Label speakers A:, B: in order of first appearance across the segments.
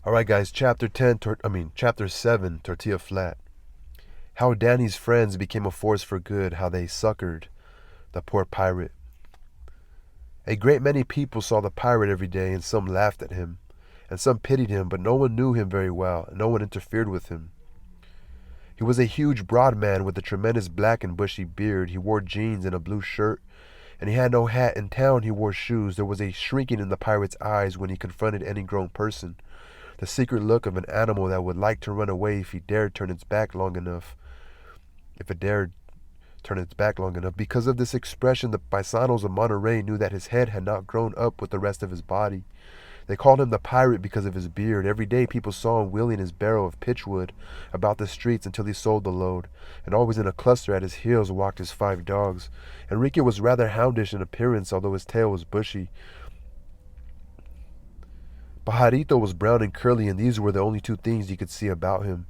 A: All right, guys. Chapter 7, Tortilla Flat. How Danny's friends became a force for good. How they succored the poor pirate. A great many people saw the pirate every day, and some laughed at him, and some pitied him, but no one knew him very well, and no one interfered with him. He was a huge, broad man with a tremendous black and bushy beard. He wore jeans and a blue shirt, and he had no hat. In town, he wore shoes. There was a shrinking in the pirate's eyes when he confronted any grown person, the secret look of an animal that would like to run away if he dared turn its back long enough. If it dared turn its back long enough. Because of this expression, the paisanos of Monterey knew that his head had not grown up with the rest of his body. They called him the pirate because of his beard. Every day people saw him wheeling his barrow of pitchwood about the streets until he sold the load, and always in a cluster at his heels walked his 5 dogs. Enrique was rather houndish in appearance, although his tail was bushy. Pajarito was brown and curly, and these were the only 2 things you could see about him.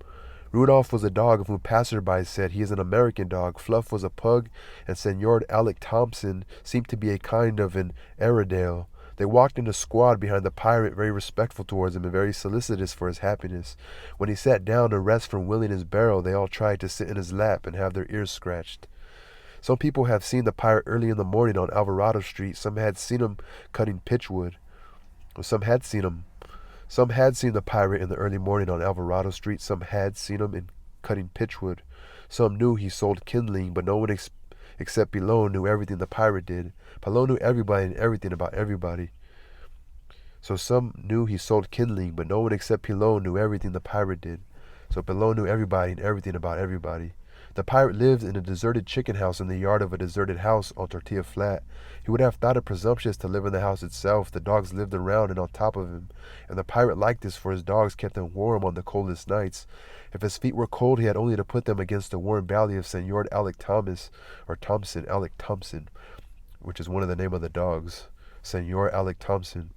A: Rudolph was a dog of whom passersby said he is an American dog. Fluff was a pug, and Senor Alec Thompson seemed to be a kind of an Airedale. They walked in a squad behind the pirate, very respectful towards him and very solicitous for his happiness. When he sat down to rest from wheeling his barrow, they all tried to sit in his lap and have their ears scratched. Some people have seen the pirate early in the morning on Alvarado Street. Some had seen him cutting pitchwood. Some had seen the pirate in the early morning on Alvarado Street. Some had seen him in cutting pitchwood. Some knew he sold kindling, but no one except Pilon knew everything the pirate did. Pilon knew everybody and everything about everybody. So some knew he sold kindling, but no one except Pilon knew everything the pirate did. So Pilon knew everybody and everything about everybody. The pirate lived in a deserted chicken house in the yard of a deserted house on Tortilla Flat. He would have thought it presumptuous to live in the house itself. The dogs lived around and on top of him, and the pirate liked this, for his dogs kept him warm on the coldest nights. If his feet were cold, he had only to put them against the warm belly of Senor Alec Alec Thompson, which is one of the name of the dogs, Senor Alec Thompson.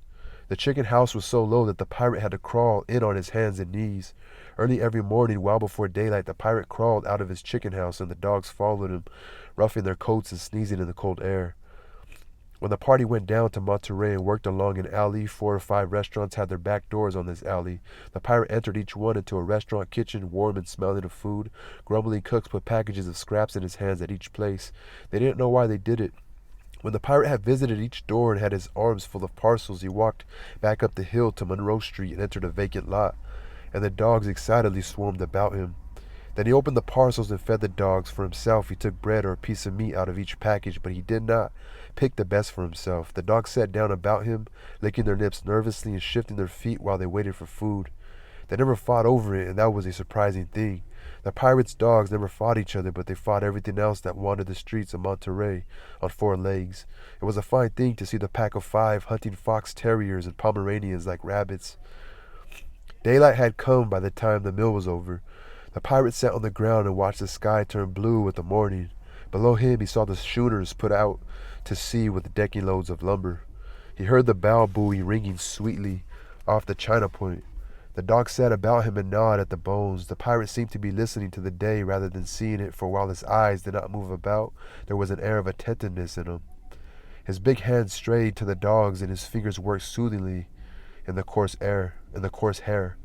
A: The chicken house was so low that the pirate had to crawl in on his hands and knees. Early every morning, well before daylight, the pirate crawled out of his chicken house, and the dogs followed him, ruffling their coats and sneezing in the cold air. When the party went down to Monterey and worked along an alley, 4 or 5 restaurants had their back doors on this alley. The pirate entered each one into a restaurant kitchen, warm and smelling of food. Grumbling cooks put packages of scraps in his hands at each place. They didn't know why they did it. When the pirate had visited each door and had his arms full of parcels, he walked back up the hill to Monroe Street and entered a vacant lot, and the dogs excitedly swarmed about him. Then he opened the parcels and fed the dogs. For himself, he took bread or a piece of meat out of each package, but he did not pick the best for himself. The dogs sat down about him, licking their lips nervously and shifting their feet while they waited for food. They never fought over it, and that was a surprising thing. The pirates' dogs never fought each other, but they fought everything else that wandered the streets of Monterey on 4 legs. It was a fine thing to see the pack of 5 hunting fox terriers and Pomeranians like rabbits. Daylight had come by the time the meal was over. The pirate sat on the ground and watched the sky turn blue with the morning. Below him he saw the schooners put out to sea with decking loads of lumber. He heard the bow buoy ringing sweetly off the China Point. The dogs sat about him and gnawed at the bones. The pirate seemed to be listening to the day rather than seeing it, for while his eyes did not move about, there was an air of attentiveness in them. His big hands strayed to the dogs, and his fingers worked soothingly in the coarse hair.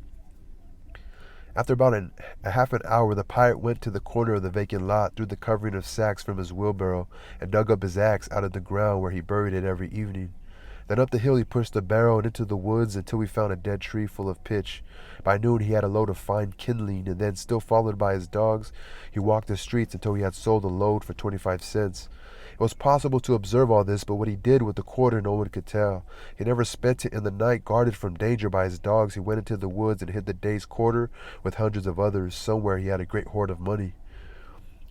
A: After about a half an hour, the pirate went to the corner of the vacant lot, threw the covering of sacks from his wheelbarrow, and dug up his axe out of the ground, where he buried it every evening. Then up the hill he pushed the barrow and into the woods until he found a dead tree full of pitch. By noon he had a load of fine kindling, and then, still followed by his dogs, he walked the streets until he had sold a load for 25 cents. It was possible to observe all this, but what he did with the quarter no one could tell. He never spent it in the night. Guarded from danger by his dogs, he went into the woods and hid the day's quarter with hundreds of others. Somewhere he had a great hoard of money.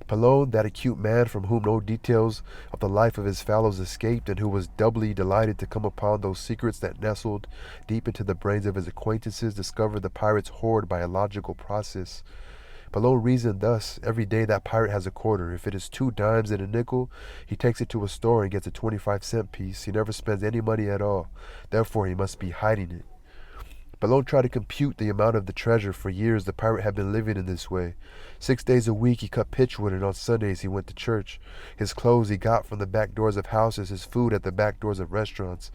A: Pilon, that acute man from whom no details of the life of his fellows escaped, and who was doubly delighted to come upon those secrets that nestled deep into the brains of his acquaintances, discovered the pirate's hoard by a logical process. Pilon reasoned thus: every day that pirate has a quarter. If it is 2 dimes and a nickel, he takes it to a store and gets a 25-cent piece. He never spends any money at all. Therefore he must be hiding it. Pilon tried to compute the amount of the treasure. For years the pirate had been living in this way. 6 days a week he cut pitchwood, and on Sundays he went to church. His clothes he got from the back doors of houses, his food at the back doors of restaurants.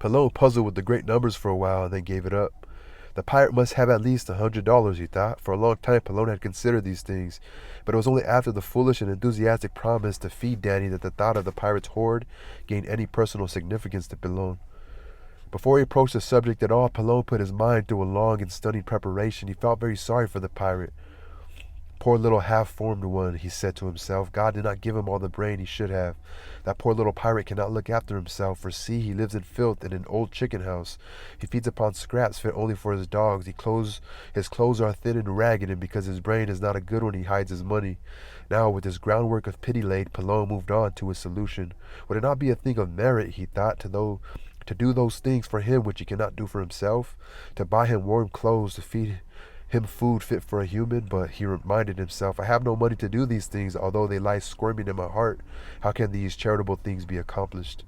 A: Palone puzzled with the great numbers for a while and then gave it up. The pirate must have at least $100, he thought. For a long time, Palone had considered these things, but it was only after the foolish and enthusiastic promise to feed Danny that the thought of the pirate's hoard gained any personal significance to Palone. Before he approached the subject at all, Palone put his mind through a long and stunning preparation. He felt very sorry for the pirate. Poor little half-formed one, he said to himself. God did not give him all the brain he should have. That poor little pirate cannot look after himself, for see, he lives in filth in an old chicken house. He feeds upon scraps fit only for his dogs. His clothes are thin and ragged, and because his brain is not a good one, he hides his money. Now, with his groundwork of pity laid, Palone moved on to his solution. Would it not be a thing of merit, he thought, to do those things for him which he cannot do for himself? To buy him warm clothes, to feed him food fit for a human? But he reminded himself, I have no money to do these things, although they lie squirming in my heart. How can these charitable things be accomplished?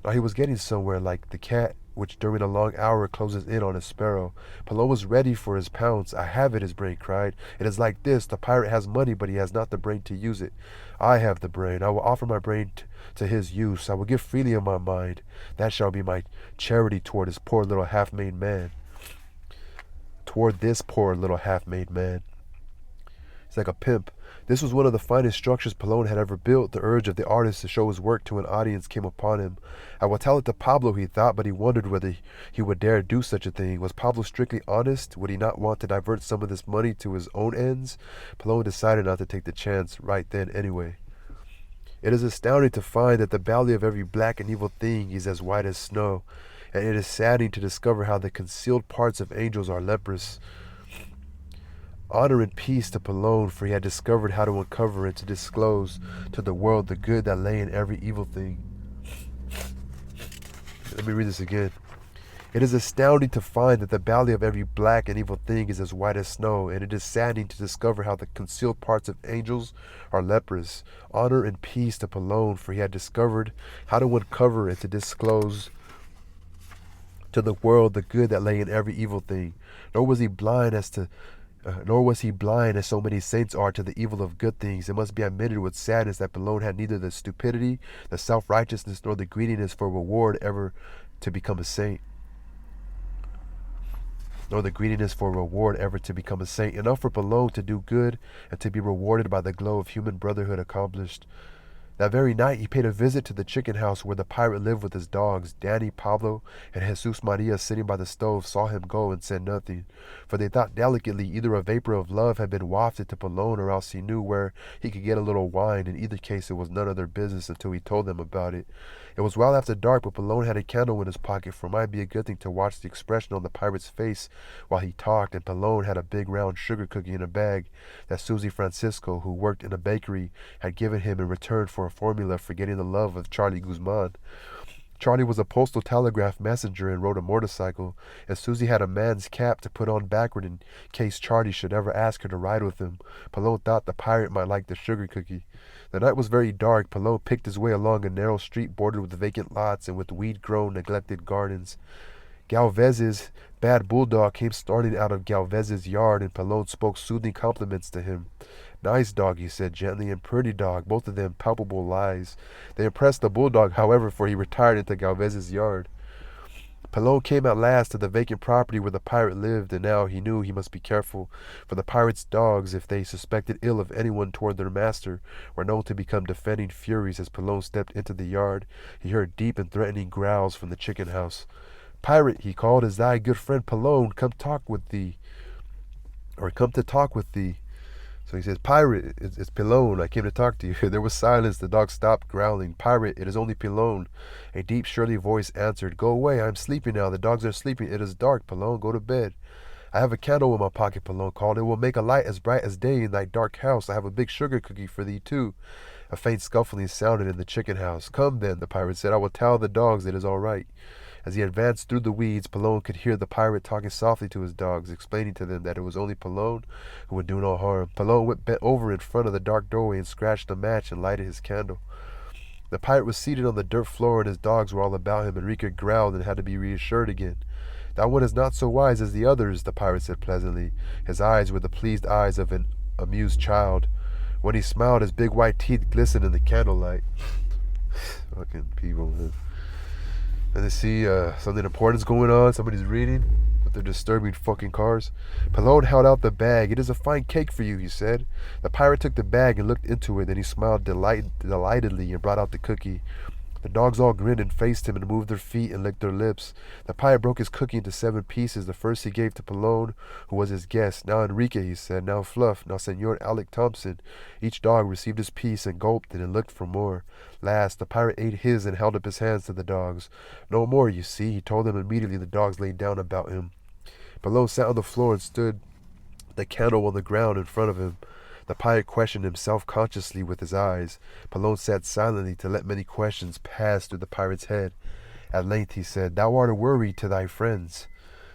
A: Now he was getting somewhere, like the cat which during a long hour closes in on a sparrow. Palone was ready for his pounce. I have it, his brain cried. It is like this. The pirate has money, but he has not the brain to use it. I have the brain. I will offer my brain to his use. I will give freely of my mind. That shall be my charity toward this poor little half-made man. Toward this poor little half-made man. He's like a pimp. This was one of the finest structures Palone had ever built. The urge of the artist to show his work to an audience came upon him. I will tell it to Pablo, he thought, but he wondered whether he would dare do such a thing. Was Pablo strictly honest? Would he not want to divert some of this money to his own ends? Palone decided not to take the chance right then anyway. It is astounding to find that the belly of every black and evil thing is as white as snow, and it is saddening to discover how the concealed parts of angels are leprous. Honor and peace to Palone, for he had discovered how to uncover and to disclose to the world the good that lay in every evil thing. Let me read this again. It is astounding to find that the belly of every black and evil thing is as white as snow, and it is saddening to discover how the concealed parts of angels are leprous. Honor and peace to Palone, for he had discovered how to uncover and to disclose to the world the good that lay in every evil thing. Nor was he blind as so many saints are to the evil of good things. It must be admitted with sadness that Palone had neither the stupidity, the self-righteousness, nor the greediness for reward ever to become a saint. Enough for Palone to do good and to be rewarded by the glow of human brotherhood accomplished. That very night he paid a visit to the chicken house where the pirate lived with his dogs. Danny, Pablo, and Jesus Maria, sitting by the stove, saw him go and said nothing, for they thought delicately either a vapor of love had been wafted to Palone, or else he knew where he could get a little wine. In either case, it was none of their business until he told them about it. It was well after dark, but Palone had a candle in his pocket, for it might be a good thing to watch the expression on the pirate's face while he talked, and Palone had a big round sugar cookie in a bag that Susie Francisco, who worked in a bakery, had given him in return for a formula for getting the love of Charlie Guzman. Charlie was a postal telegraph messenger and rode a motorcycle, and Susie had a man's cap to put on backward in case Charlie should ever ask her to ride with him. Palone thought the pirate might like the sugar cookie. The night was very dark. Palone picked his way along a narrow street bordered with vacant lots and with weed-grown, neglected gardens. Galvez's bad bulldog came starting out of Galvez's yard, and Palone spoke soothing compliments to him. Nice dog, he said gently, and pretty dog, both of them palpable lies. They impressed the bulldog, however, for he retired into Galvez's yard. Palone came at last to the vacant property where the pirate lived, and now he knew he must be careful, for the pirate's dogs, if they suspected ill of anyone toward their master, were known to become defending furies. As Palone stepped into the yard, he heard deep and threatening growls from the chicken house. Pirate, he called, is thy good friend Palone come to talk with thee. So he says, Pirate, it's Palone, I came to talk to you. There was silence. The dog stopped growling. Pirate, it is only Palone. A deep, surly voice answered, Go away, I am sleeping now. The dogs are sleeping. It is dark, Palone, go to bed. I have a candle in my pocket, Palone called. It will make a light as bright as day in thy dark house. I have a big sugar cookie for thee, too. A faint scuffling sounded in the chicken house. Come, then, the pirate said. I will tell the dogs it is all right. As he advanced through the weeds, Palone could hear the pirate talking softly to his dogs, explaining to them that it was only Palone who would do no harm. Palone bent over in front of the dark doorway and scratched a match and lighted his candle. The pirate was seated on the dirt floor, and his dogs were all about him. Enrique growled and had to be reassured again. That one is not so wise as the others, the pirate said pleasantly. His eyes were the pleased eyes of an amused child. When he smiled, his big white teeth glistened in the candlelight. Fucking people, man. and they see something important is going on. Somebody's reading with their disturbing fucking cars. Pallone held out the bag. "It is a fine cake for you," he said. The pirate took the bag and looked into it. Then he smiled delightedly and brought out the cookie. The dogs all grinned and faced him and moved their feet and licked their lips. The pirate broke his cookie into 7 pieces. The first he gave to Pallone, who was his guest. "Now Enrique," he said. "Now Fluff. Now Senor Alec Thompson." Each dog received his piece and gulped it and looked for more. Last, the pirate ate his and held up his hands to the dogs. "No more, you see," he told them. Immediately the dogs lay down about him. Pallone sat on the floor and stood the candle on the ground in front of him. The pirate questioned him self-consciously with his eyes. Pallone sat silently to let many questions pass through the pirate's head. At length he said, "Thou art a worry to thy friends."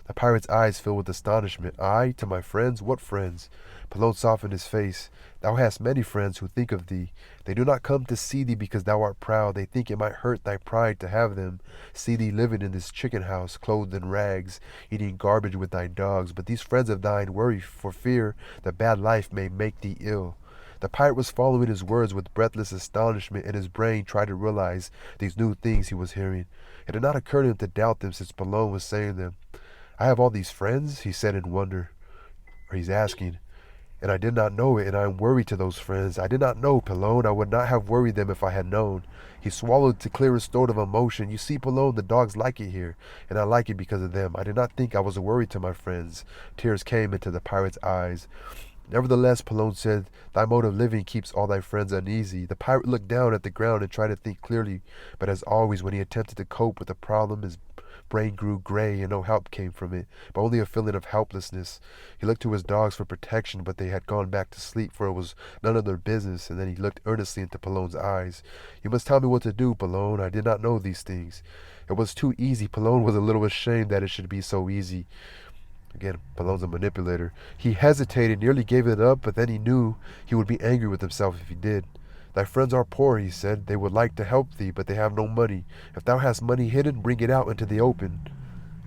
A: The pirate's eyes filled with astonishment. "I? To my friends? What friends?" Pallone softened his face. "Thou hast many friends who think of thee. They do not come to see thee because thou art proud. They think it might hurt thy pride to have them see thee living in this chicken house, clothed in rags, eating garbage with thy dogs. But these friends of thine worry for fear the bad life may make thee ill." The pirate was following his words with breathless astonishment, and his brain tried to realize these new things he was hearing. It had not occurred to him to doubt them since Pallone was saying them. "I have all these friends?" he said in wonder. Or he's asking. "And I did not know it, and I am worried to those friends. I did not know, Pallone. I would not have worried them if I had known." He swallowed to clear his throat of emotion. "You see, Pallone, the dogs like it here, and I like it because of them. I did not think I was a worry to my friends." Tears came into the pirate's eyes. "Nevertheless," Pallone said, "thy mode of living keeps all thy friends uneasy." The pirate looked down at the ground and tried to think clearly, but as always, when he attempted to cope with the problem, his brain grew gray and no help came from it, but only a feeling of helplessness. He looked to his dogs for protection, but they had gone back to sleep, for it was none of their business, and then he looked earnestly into Pallone's eyes. "You must tell me what to do, Pallone. I did not know these things." It was too easy. Pallone was a little ashamed that it should be so easy. Again, Pallone's a manipulator. He hesitated, nearly gave it up, but then he knew he would be angry with himself if he did. "Thy friends are poor," he said. "They would like to help thee, but they have no money. If thou hast money hidden, bring it out into the open.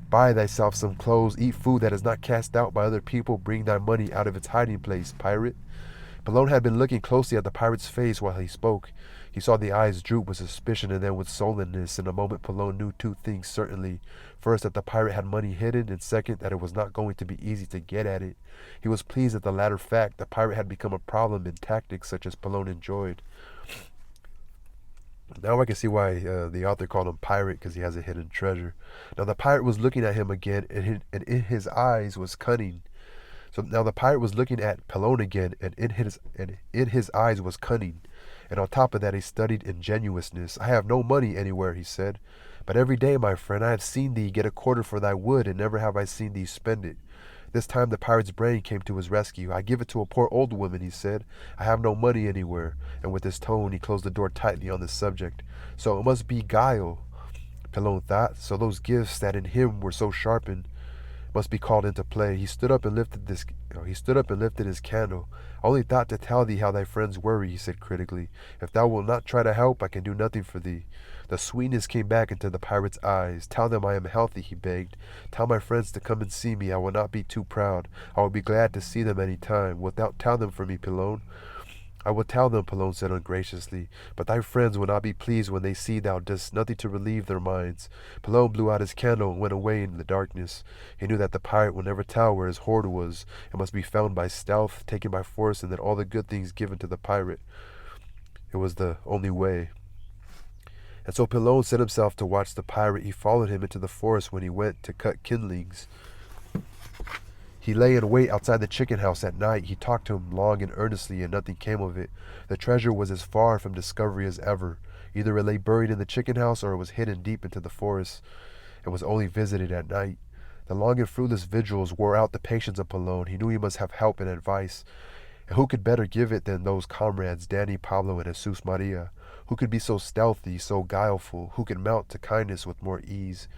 A: Buy thyself some clothes, eat food that is not cast out by other people. Bring thy money out of its hiding place, pirate." Pallone had been looking closely at the pirate's face while he spoke. He saw the eyes droop with suspicion and then with sullenness. In a moment, Pallone knew 2 things certainly. First, that the pirate had money hidden, and second, that it was not going to be easy to get at it. He was pleased at the latter fact. The pirate had become a problem in tactics such as Pallone enjoyed. Now I can see why the author called him pirate, because he has a hidden treasure. Now the pirate was looking at him again, and in his eyes was cunning. So now the pirate was looking at Pallone again, and in his eyes was cunning. And on top of that, he studied ingenuousness. "I have no money anywhere," he said. "But every day, my friend, I have seen thee get a quarter for thy wood, and never have I seen thee spend it." This time the pirate's brain came to his rescue. "I give it to a poor old woman," he said. "I have no money anywhere." And with his tone, he closed the door tightly on the subject. So it must be guile, Pallone thought. So those gifts that in him were so sharpened must be called into play. He stood up and lifted his candle. "I only thought to tell thee how thy friends worry," he said critically. "If thou wilt not try to help, I can do nothing for thee." The sweetness came back into the pirate's eyes. "Tell them I am healthy," he begged. "Tell my friends to come and see me. I will not be too proud. I will be glad to see them any time. Wilt thou tell them for me, Pallone?" "I will tell them," Pallone said ungraciously, "but thy friends will not be pleased when they see thou dost nothing to relieve their minds." Pallone blew out his candle and went away in the darkness. He knew that the pirate would never tell where his hoard was. It must be found by stealth, taken by force, and then all the good things given to the pirate. It was the only way. And so Pallone set himself to watch the pirate. He followed him into the forest when he went to cut kindlings. He lay in wait outside the chicken house at night. He talked to him long and earnestly, and nothing came of it. The treasure was as far from discovery as ever. Either it lay buried in the chicken house, or it was hidden deep into the forest, and was only visited at night. The long and fruitless vigils wore out the patience of Pallone. He knew he must have help and advice. And who could better give it than those comrades, Danny, Pablo, and Jesus Maria? Who could be so stealthy, so guileful? Who could mount to kindness with more ease?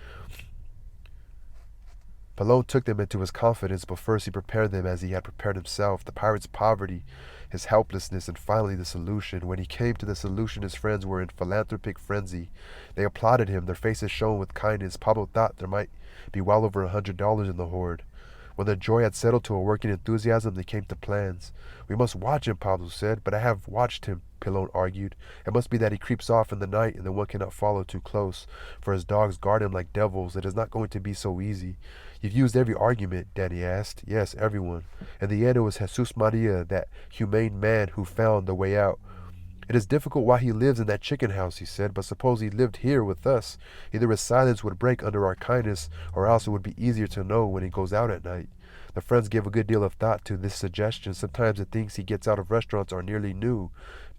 A: Pallone took them into his confidence, but first he prepared them as he had prepared himself. The pirate's poverty, his helplessness, and finally the solution. When he came to the solution, his friends were in philanthropic frenzy. They applauded him. Their faces shone with kindness. Pablo thought there might be well over $100 in the hoard. When their joy had settled to a working enthusiasm, they came to plans. "We must watch him," Pablo said. "But I have watched him," Pilon argued. "It must be that he creeps off in the night, and then one cannot follow too close, for his dogs guard him like devils. It is not going to be so easy." "You've used every argument," Danny asked. "Yes, everyone. In the end, it was Jesus Maria, that humane man, who found the way out. It is difficult why he lives in that chicken house," he said, "but suppose he lived here with us. Either his silence would break under our kindness, or else it would be easier to know when he goes out at night." The friends gave a good deal of thought to this suggestion. "Sometimes the things he gets out of restaurants are nearly new,"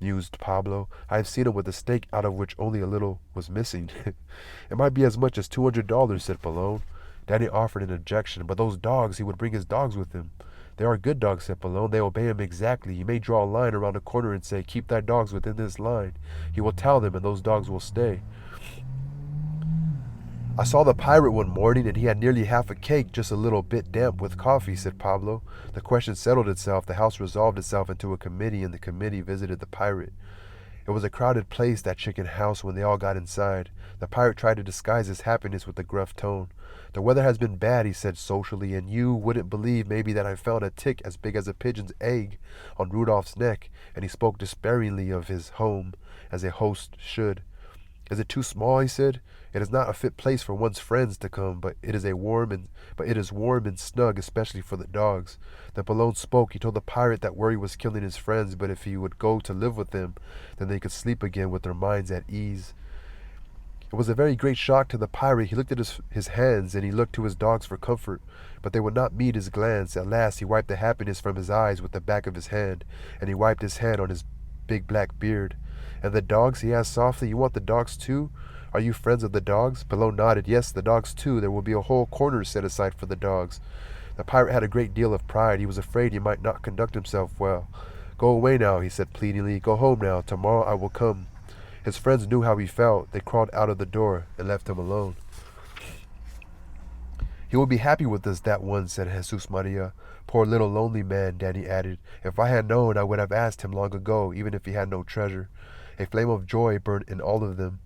A: mused Pablo. "I have seen him with a steak out of which only a little was missing." "It might be as much as $200, said Palone. Danny offered an objection. "But those dogs, he would bring his dogs with him." "They are good dogs," said Palone. "They obey him exactly. He may draw a line around a corner and say, 'Keep thy dogs within this line.' He will tell them, and those dogs will stay." "I saw the pirate one morning, and he had nearly half a cake, just a little bit damp with coffee," said Pablo. The question settled itself. The house resolved itself into a committee, and the committee visited the pirate. It was a crowded place, that chicken house, when they all got inside. The pirate tried to disguise his happiness with a gruff tone. "The weather has been bad," he said socially, "and you wouldn't believe maybe that I found a tick as big as a pigeon's egg on Rudolph's neck," and he spoke despairingly of his home, as a host should. "Is it too small?" he said. "It is not a fit place for one's friends to come, but it is warm and snug, especially for the dogs." Then Palone spoke. He told the pirate that worry was killing his friends, but if he would go to live with them, then they could sleep again with their minds at ease. It was a very great shock to the pirate. He looked at his hands, and he looked to his dogs for comfort, but they would not meet his glance. At last he wiped the happiness from his eyes with the back of his hand, and he wiped his hand on his big black beard. "And the dogs?" he asked softly. "You want the dogs too? Are you friends of the dogs?" Palone nodded. "Yes, the dogs too. There will be a whole corner set aside for the dogs." The pirate had a great deal of pride. He was afraid he might not conduct himself well. "Go away now," he said pleadingly. "Go home now. Tomorrow I will come." His friends knew how he felt. They crawled out of the door and left him alone. "He will be happy with us, that one," said Jesus Maria. "Poor little lonely man," Danny added. "If I had known, I would have asked him long ago, even if he had no treasure." A flame of joy burned in all of them.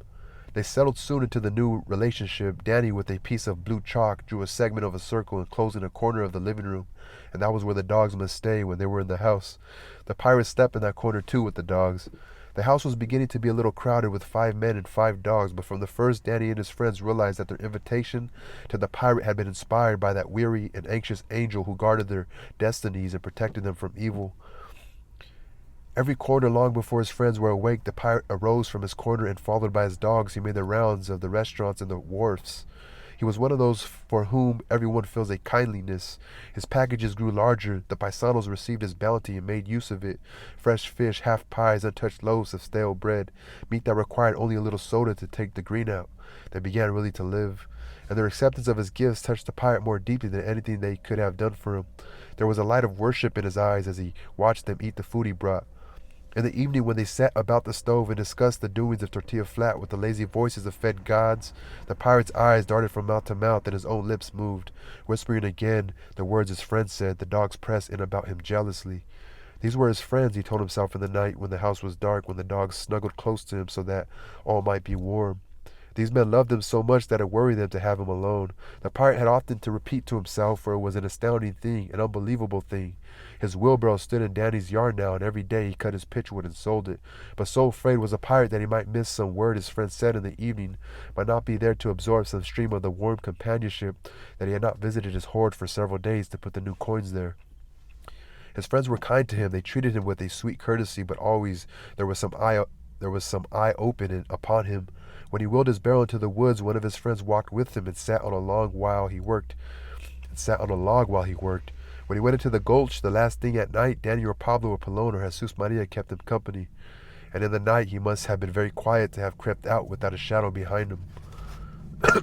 A: They settled soon into the new relationship. Danny, with a piece of blue chalk, drew a segment of a circle enclosing a corner of the living room, and that was where the dogs must stay when they were in the house. The pirate stepped in that corner too with the dogs. The house was beginning to be a little crowded with 5 men and 5 dogs, but from the first Danny and his friends realized that their invitation to the pirate had been inspired by that weary and anxious angel who guarded their destinies and protected them from evil. Every corner, long before his friends were awake, the pirate arose from his corner, and followed by his dogs, he made the rounds of the restaurants and the wharfs. He was one of those for whom everyone feels a kindliness. His packages grew larger. The paisanos received his bounty and made use of it. Fresh fish, half pies, untouched loaves of stale bread, meat that required only a little soda to take the green out. They began really to live. And their acceptance of his gifts touched the pirate more deeply than anything they could have done for him. There was a light of worship in his eyes as he watched them eat the food he brought. In the evening, when they sat about the stove and discussed the doings of Tortilla Flat with the lazy voices of fed gods, the pirate's eyes darted from mouth to mouth, and his own lips moved. Whispering again the words his friends said, the dogs pressed in about him jealously. These were his friends, he told himself in the night when the house was dark, when the dogs snuggled close to him so that all might be warm. These men loved him so much that it worried them to have him alone. The pirate had often to repeat to himself, for it was an astounding thing, an unbelievable thing. His wheelbarrow stood in Danny's yard now, and every day he cut his pitchwood and sold it. But so afraid was the pirate that he might miss some word his friend said in the evening, might not be there to absorb some stream of the warm companionship, that he had not visited his hoard for several days to put the new coins there. His friends were kind to him. They treated him with a sweet courtesy, but always there was some eye open upon him. When he wheeled his barrow into the woods, one of his friends walked with him and sat on a log while he worked. When he went into the gulch the last thing at night, Danny or Pablo or Palone or Jesus Maria kept him company. And in the night he must have been very quiet to have crept out without a shadow behind him. I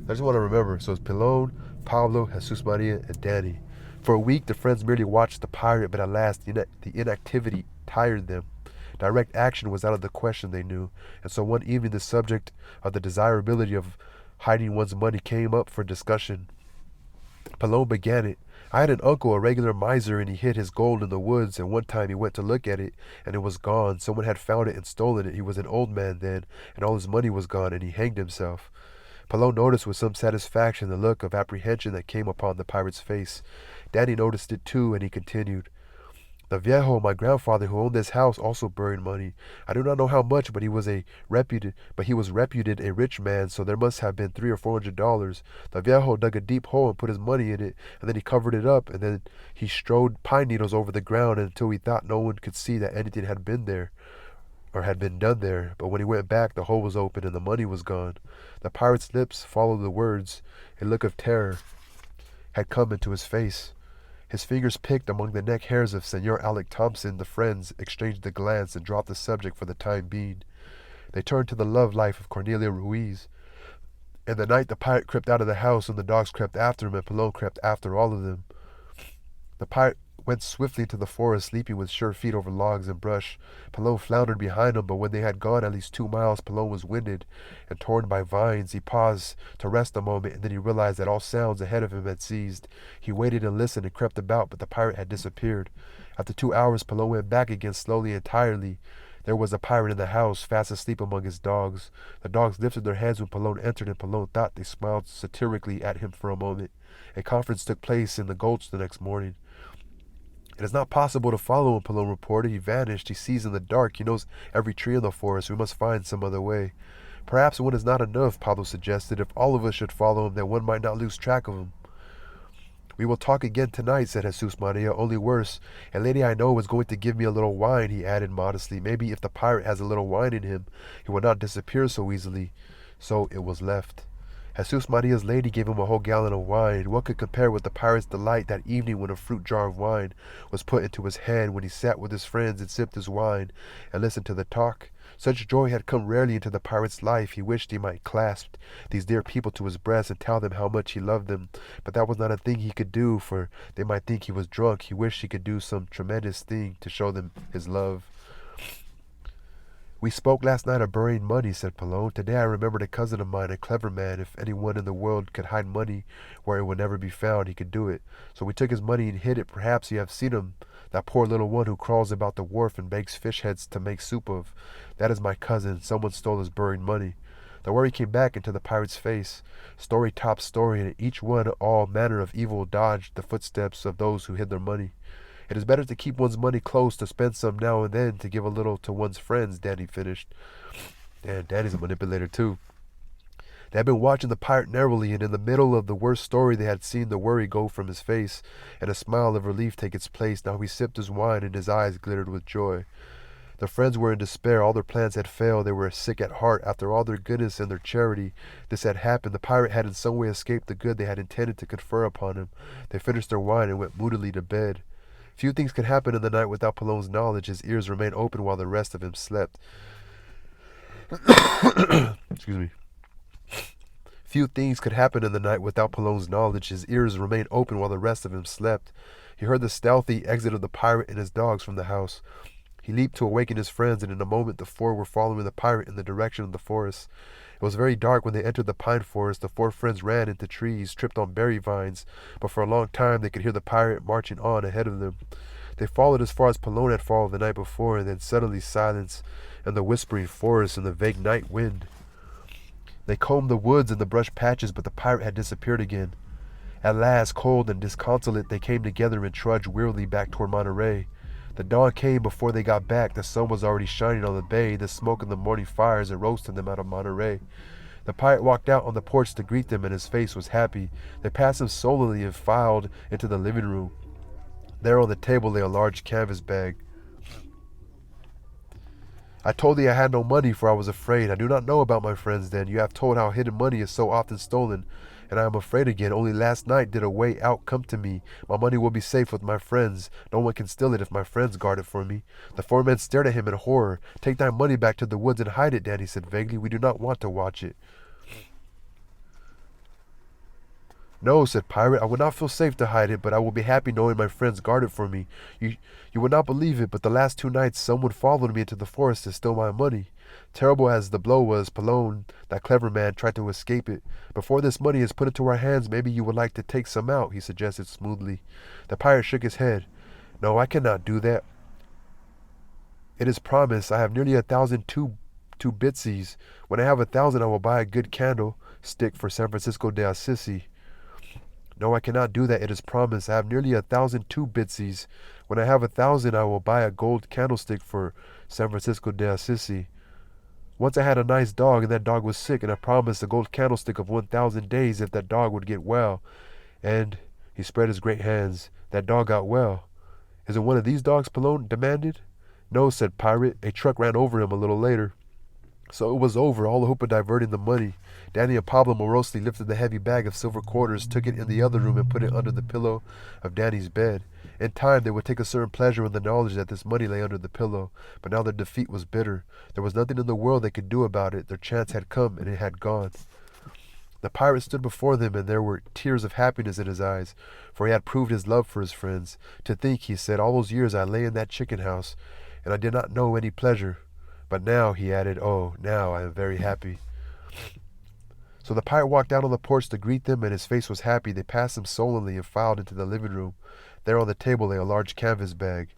A: just want to remember, so it's Palone, Pablo, Jesus Maria, and Danny. For a week the friends merely watched the pirate, but at last the inactivity tired them. Direct action was out of the question, they knew, and so one evening the subject of the desirability of hiding one's money came up for discussion. Palone began it. "I had an uncle, a regular miser, and he hid his gold in the woods, and one time he went to look at it, and it was gone. Someone had found it and stolen it. He was an old man then, and all his money was gone, and he hanged himself." Palone noticed with some satisfaction the look of apprehension that came upon the pirate's face. Danny noticed it too, and he continued, "The viejo, my grandfather, who owned this house, also buried money. I do not know how much, but he was reputed a rich man, so there must have been $300 or $400. The viejo dug a deep hole and put his money in it, and then he covered it up, and then he strewed pine needles over the ground until he thought no one could see that anything had been there, or had been done there. But when he went back, the hole was open and the money was gone." The pirate's lips followed the words. A look of terror had come into his face. His fingers picked among the neck hairs of Senor Alec Thompson. The friends exchanged a glance and dropped the subject for the time being. They turned to the love life of Cornelia Ruiz. In the night, the pirate crept out of the house, and the dogs crept after him, and Palone crept after all of them. The pirate went swiftly into the forest, leaping with sure feet over logs and brush. Palone floundered behind him, but when they had gone at least 2 miles, Palone was winded and torn by vines. He paused to rest a moment, and then he realized that all sounds ahead of him had ceased. He waited and listened and crept about, but the pirate had disappeared. After 2 hours, Palone went back again slowly and tiredly. There was a pirate in the house, fast asleep among his dogs. The dogs lifted their heads when Palone entered, and Palone thought they smiled satirically at him for a moment. A conference took place in the gulch the next morning. "It is not possible to follow him," Palone reported. "He vanished. He sees in the dark. He knows every tree in the forest. We must find some other way." "Perhaps one is not enough," Pablo suggested. "If all of us should follow him, then one might not lose track of him." "We will talk again tonight," said Jesus Maria, "only worse. A lady I know is going to give me a little wine," he added modestly. "Maybe if the pirate has a little wine in him, he will not disappear so easily." So it was left. Jesus Maria's lady gave him a whole gallon of wine. What could compare with the pirate's delight that evening when a fruit jar of wine was put into his hand, when he sat with his friends and sipped his wine and listened to the talk? Such joy had come rarely into the pirate's life. He wished he might clasp these dear people to his breast and tell them how much he loved them. But that was not a thing he could do, for they might think he was drunk. He wished he could do some tremendous thing to show them his love. "We spoke last night of burying money," said Palone. "Today I remembered a cousin of mine, a clever man. If anyone in the world could hide money where it would never be found, he could do it. So we took his money and hid it. Perhaps you have seen him, that poor little one who crawls about the wharf and begs fish heads to make soup of. That is my cousin. Someone stole his buried money." The worry came back into the pirate's face. Story topped story, and each one, all manner of evil, dodged the footsteps of those who hid their money. "It is better to keep one's money close, to spend some now and then, to give a little to one's friends," Danny finished. And Danny's a manipulator too. They had been watching the pirate narrowly, and in the middle of the worst story they had seen the worry go from his face and a smile of relief take its place. Now he sipped his wine and his eyes glittered with joy. The friends were in despair. All their plans had failed. They were sick at heart. After all their goodness and their charity, this had happened. The pirate had in some way escaped the good they had intended to confer upon him. They finished their wine and went moodily to bed. Few things could happen in the night without Palone's knowledge. His ears remained open while the rest of him slept. Excuse me. Few things could happen in the night without Palone's knowledge. His ears remained open while the rest of him slept. He heard the stealthy exit of the pirate and his dogs from the house. He leaped to awaken his friends, and in a moment the four were following the pirate in the direction of the forest. It was very dark when they entered the pine forest. The four friends ran into trees, tripped on berry vines, but for a long time they could hear the pirate marching on ahead of them. They followed as far as Palone had followed the night before, and then suddenly silence and the whispering forest and the vague night wind. They combed the woods and the brush patches, but the pirate had disappeared again. At last, cold and disconsolate, they came together and trudged wearily back toward Monterey. The dawn came before they got back. The sun was already shining on the bay. The smoke of the morning fires had roasted them out of Monterey. The pirate walked out on the porch to greet them, and his face was happy. They passed him solely and filed into the living room. There on the table lay a large canvas bag. "I told thee I had no money, for I was afraid. I do not know about my friends then. You have told how hidden money is so often stolen, and I am afraid again. Only last night did a way out come to me. My money will be safe with my friends. No one can steal it if my friends guard it for me." The four men stared at him in horror. "Take thy money back to the woods and hide it," Danny said vaguely. "We do not want to watch it." "No," said Pirate, "I would not feel safe to hide it, but I will be happy knowing my friends guard it for me. You would not believe it, but the last 2 nights someone followed me into the forest to steal my money. Terrible as the blow was, Palone, that clever man, tried to escape it. Before this money is put into our hands, maybe you would like to take some out," he suggested smoothly. The pirate shook his head. "No, I cannot do that. It is promised. I have nearly 1,000 2 bitsies. When I have 1,000, I will buy a good candle stick for San Francisco de Assisi. No, I cannot do that. It is promised. I have nearly 1,002 bitsies. When I have 1,000, I will buy a gold candlestick for San Francisco de Assisi. Once I had a nice dog, and that dog was sick, and I promised a gold candlestick of 1,000 days if that dog would get well. And he spread his great hands. That dog got well. Is it one of these dogs? Pallone demanded. No, said Pirate. A truck ran over him a little later. So it was over, all the hope of diverting the money. Danny and Pablo morosely lifted the heavy bag of silver quarters, took it in the other room, and put it under the pillow of Danny's bed. In time, they would take a certain pleasure in the knowledge that this money lay under the pillow, but now their defeat was bitter. There was nothing in the world they could do about it. Their chance had come, and it had gone. The pirate stood before them, and there were tears of happiness in his eyes, for he had proved his love for his friends. To think, he said, all those years I lay in that chicken house, and I did not know any pleasure. But now, he added, oh, now I am very happy. So the pirate walked out on the porch to greet them, and his face was happy. They passed him sullenly and filed into the living room. There on the table lay a large canvas bag.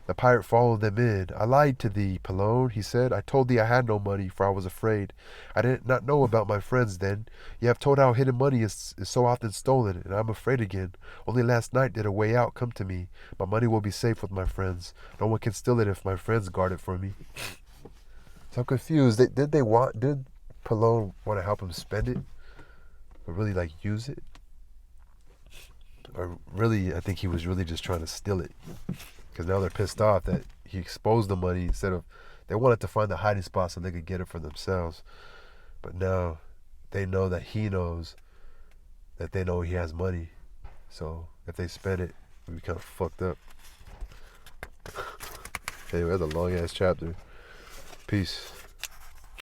A: The pirate followed them in. I lied to thee, Pallone, he said. I told thee I had no money, for I was afraid. I did not know about my friends then. You have told how hidden money is so often stolen, and I am afraid again. Only last night did a way out come to me. My money will be safe with my friends. No one can steal it if my friends guard it for me. So I'm confused. Did Pallone want to help him spend it? Or really, use it? Or really, I think he was really just trying to steal it. Because now they're pissed off that he exposed the money instead of... They wanted to find the hiding spot so they could get it for themselves. But now they know that he knows that they know he has money. So if they spend it, we'd be kind of fucked up. Anyway, that's a long-ass chapter. Peace.